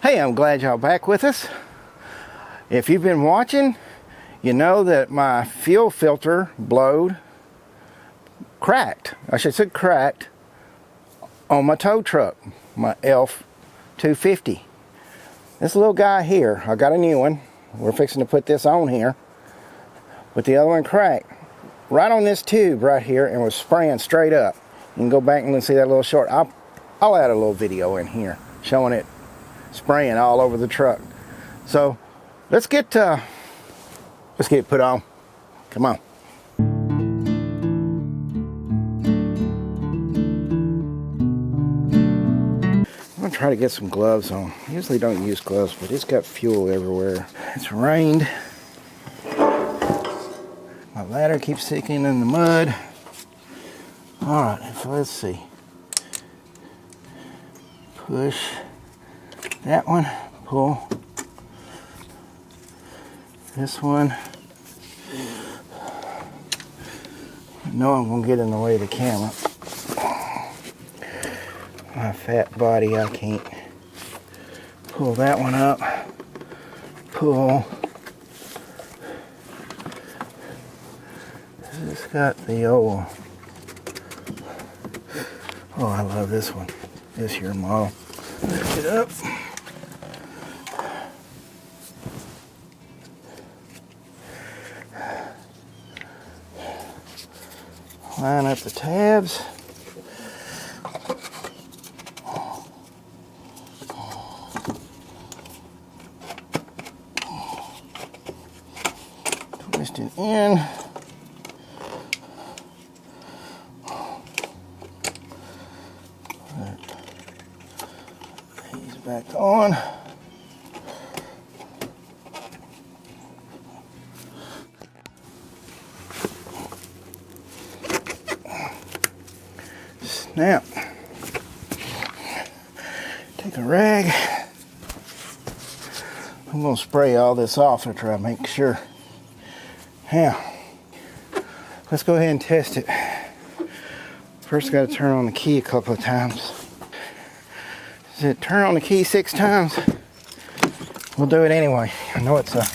Hey, I'm glad y'all back with us. If you've been watching, you know that my fuel filter blowed cracked. I should say cracked on my tow truck, my F250. This little guy here, I got a new one. We're fixing to put this on here. But the other one cracked right on this tube right here and was spraying straight up. You can go back and see that little short. I'll add a little video in here showing it spraying all over the truck. So let's get it put on. Come on. I'm gonna try to get some gloves on. I usually don't use gloves, but it's got fuel everywhere. It's rained. My ladder keeps sticking in the mud. All right, so let's see. Push that one, pull this one. I know I'm gonna get in the way of the camera. My fat body, I can't pull that one up. Pull. It's got the old, oh, I love this one. This here model. Lift it up. Line up the tabs. Twist it in. These back on. Snap. Take a rag. I'm going to spray all this off after I make sure. Now, let's go ahead and test it. First, got to turn on the key a couple of times. Does it turn on the key 6 times? We'll do it anyway. I know it's a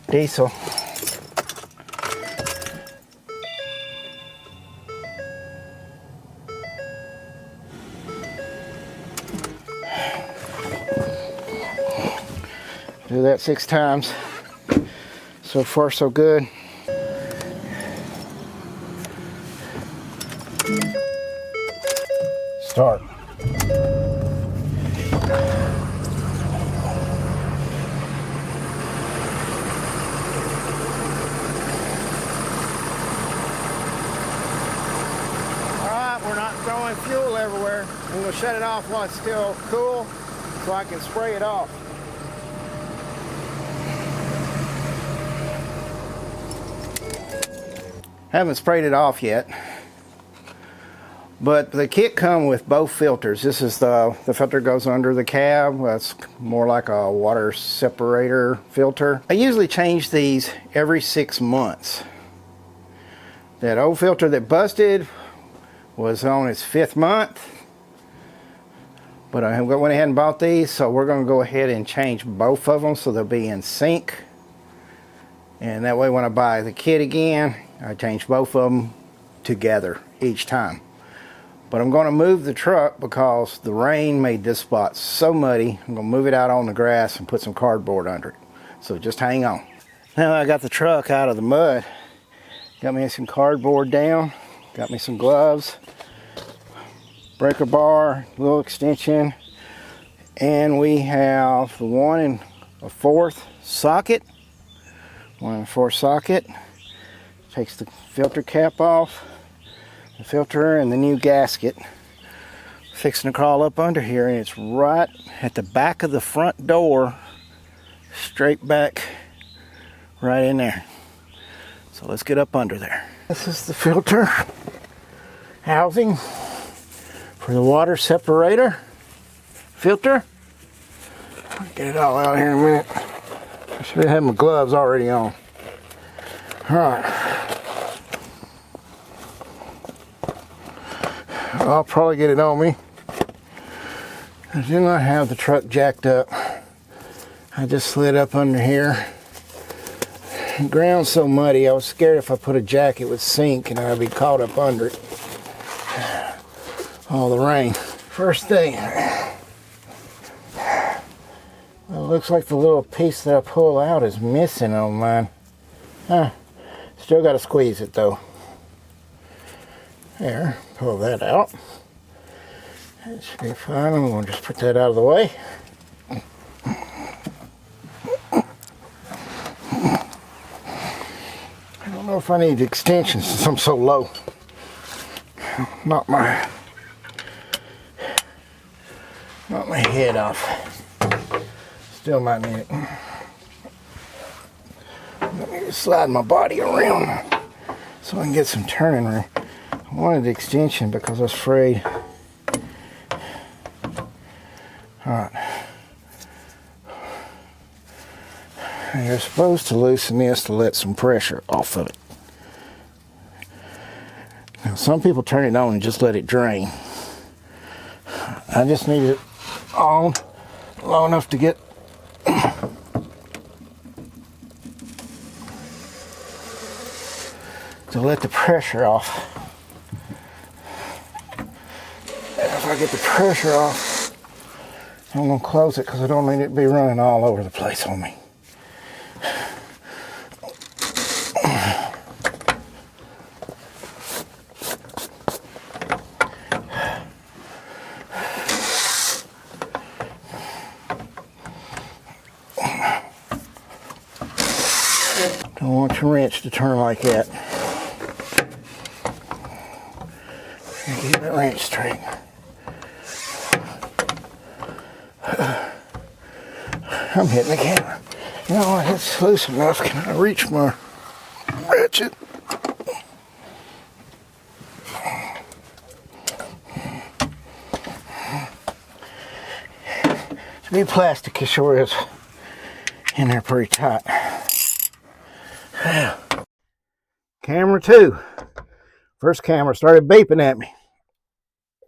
diesel. Do that 6 times. So far, so good. Start. Alright, we're not throwing fuel everywhere. I'm going to shut it off while it's still cool so I can spray it off. Haven't sprayed it off yet, but the kit comes with both filters. This is the filter goes under the cab. That's more like a water separator filter. I usually change these every 6 months. That old filter that busted was on its 5th month, but I went ahead and bought these, so we're going to go ahead and change both of them so they'll be in sync. And that way when I buy the kit again, I change both of them together each time. But I'm going to move the truck because the rain made this spot so muddy. I'm going to move it out on the grass and put some cardboard under it. So just hang on. Now I got the truck out of the mud. Got me some cardboard down. Got me some gloves. Breaker bar, little extension. And we have the 1 1/4 socket. 1 1/4 socket. Takes the filter cap off, the filter and the new gasket. Fixing to crawl up under here, and it's right at the back of the front door, straight back right in there. So let's get up under there. This is the filter housing for the water separator filter. I'll get it all out here in a minute. I should have had my gloves already on. All right. I'll probably get it on me. I do not have the truck jacked up. I just slid up under here. The ground's so muddy, I was scared if I put a jack it would sink and I'd be caught up under it. All the rain. First thing, it looks like the little piece that I pull out is missing on mine. Still got to squeeze it though. There, pull that out. That should be fine. I'm going to just put that out of the way. I don't know if I need extensions since I'm so low. Knock my head off. Still might need it. Let me just slide my body around so I can get some turning room. I wanted the extension because I was afraid. Alright. You're supposed to loosen this to let some pressure off of it. Now, some people turn it on and just let it drain. I just need it on long enough to get to let the pressure off. And if I get the pressure off, I'm going to close it because I don't need it to be running all over the place on me. Don't want your wrench to turn like that. Keep that wrench straight. I'm hitting the camera. You know what? It's loose enough. Can I reach my ratchet? To be plastic, it sure is in there pretty tight. Camera 2. First camera started beeping at me.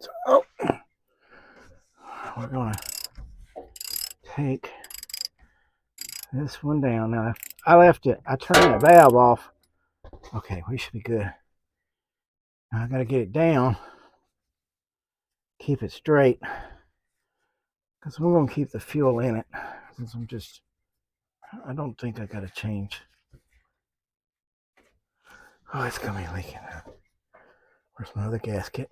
So, we're going to take this one down. Now, I left it. I turned the valve off. Okay, we should be good. Now I got to get it down. Keep it straight. Because we're going to keep the fuel in it. Since I don't think I got to change. Oh, it's going to be leaking out. Where's my other gasket?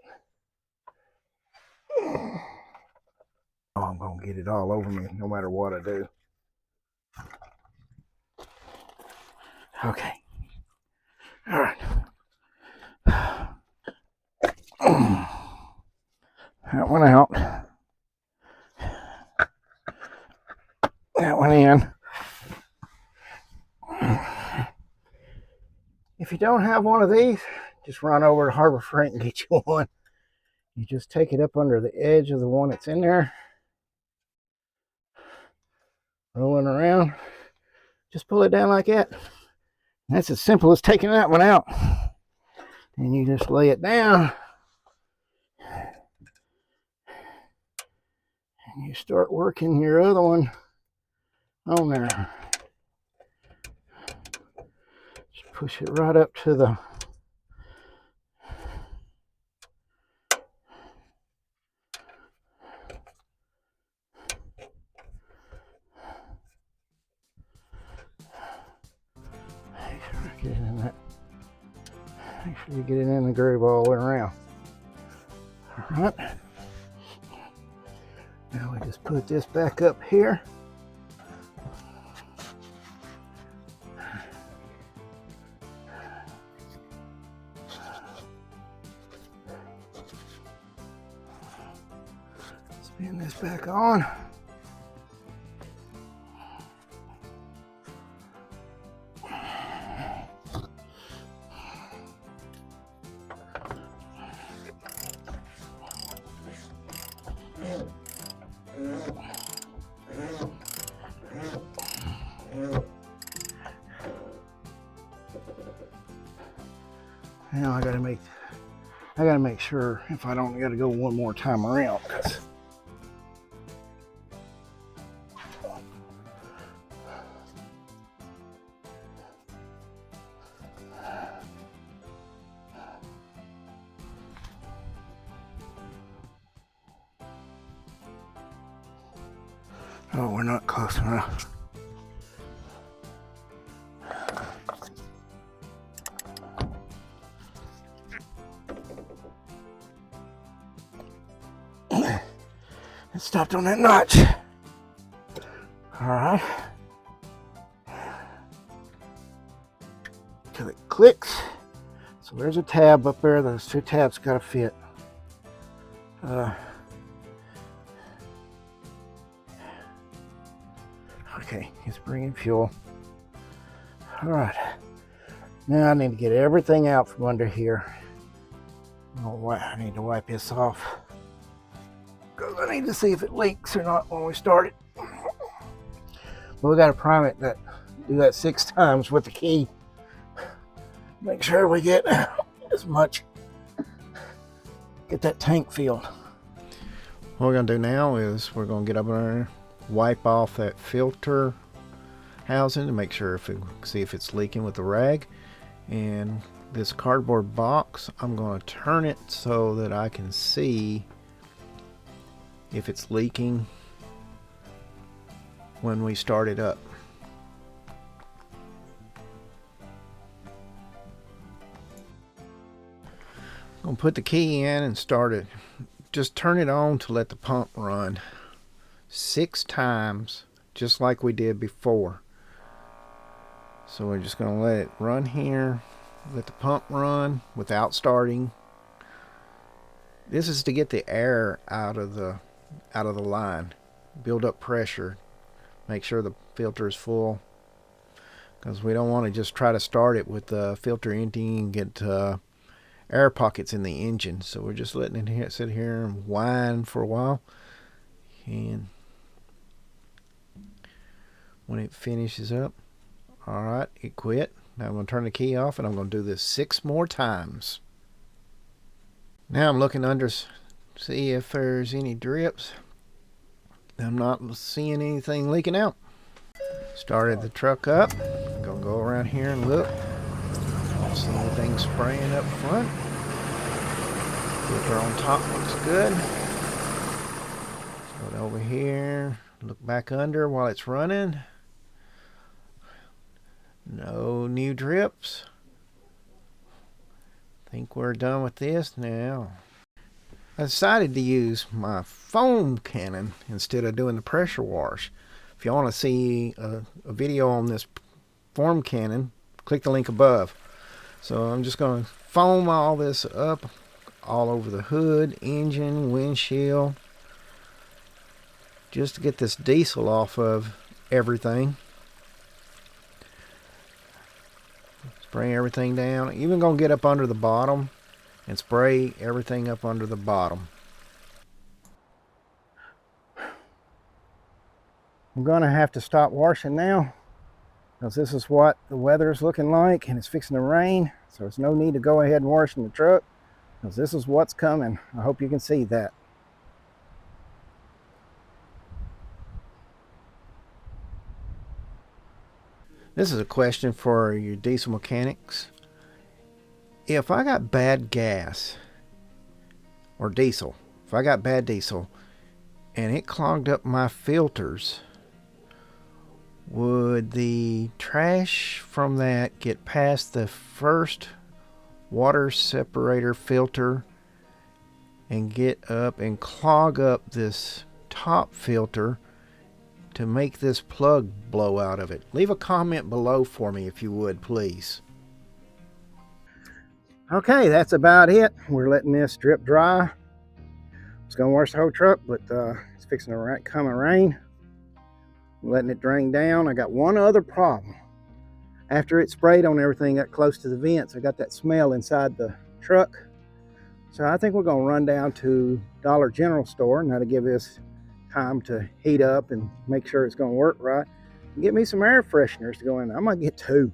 Oh, I'm going to get it all over me no matter what I do. Okay. All right. That one out. That one in. If you don't have one of these, just run over to Harbor Freight and get you one. You just take it up under the edge of the one that's in there. Rolling around. Just pull it down like that. That's as simple as taking that one out. And you just lay it down. And you start working your other one on there. Just push it right up to the get it in that. Make sure you get it in the groove all the way around. Alright. Now we just put this back up here. Spin this back on. Now I gotta make sure if I don't gotta go one more time around, because Oh, we're not close enough. It stopped on that notch. All right. Till it clicks. So there's a tab up there. Those two tabs got to fit. Okay, it's bringing fuel. All right. Now I need to get everything out from under here. Oh, I need to wipe this off, because I need to see if it leaks or not when we start it. But we got to prime it. Do that 6 times with the key. Make sure we get as much. Get that tank filled. What we're gonna do now is we're gonna get up there, wipe off that filter housing to make sure see if it's leaking with the rag. And this cardboard box, I'm going to turn it so that I can see if it's leaking when we start it up. I'm going to put the key in and start it. Just turn it on to let the pump run 6 times, just like we did before. So we're just going to let it run here, let the pump run without starting. This is to get the air out of the line, build up pressure, make sure the filter is full, because we don't want to just try to start it with the filter empty and get air pockets in the engine. So we're just letting it sit here and whine for a while, and when it finishes up, alright, it quit. Now I'm going to turn the key off, and I'm going to do this 6 more times. Now I'm looking under, see if there's any drips. I'm not seeing anything leaking out. Started the truck up. I'm going to go around here and look. See anything spraying up front. Filter on top looks good. Go over here, look back under while it's running. No new drips. Think we're done with this now. I decided to use my foam cannon instead of doing the pressure wash. If you want to see a video on this foam cannon, click the link above. So I'm just going to foam all this up all over the hood, engine, windshield, just to get this diesel off of everything. Spray everything down. Even going to get up under the bottom and spray everything up under the bottom. I'm going to have to stop washing now, because this is what the weather is looking like, and it's fixing to rain. So there's no need to go ahead and wash in the truck, because this is what's coming. I hope you can see that. This is a question for your diesel mechanics. If I got bad gas or diesel, if I got bad diesel and it clogged up my filters, would the trash from that get past the first water separator filter and get up and clog up this top filter to make this plug blow out of it? Leave a comment below for me if you would, please. Okay, that's about it. We're letting this drip dry. It's gonna wash the whole truck, but it's fixing to come and rain. I'm letting it drain down. I got one other problem. After it sprayed on everything, got close to the vents, I got that smell inside the truck. So I think we're gonna run down to Dollar General store, and that'll give us time to heat up and make sure it's gonna work right. And get me some air fresheners to go in. I'm gonna get two,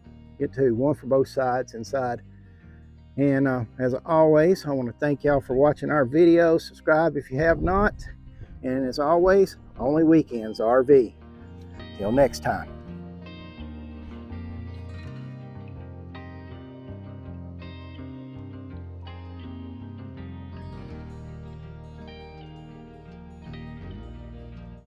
one for both sides inside. And as always, I want to thank y'all for watching our video. Subscribe if you have not. And as always, only weekends RV. Till next time.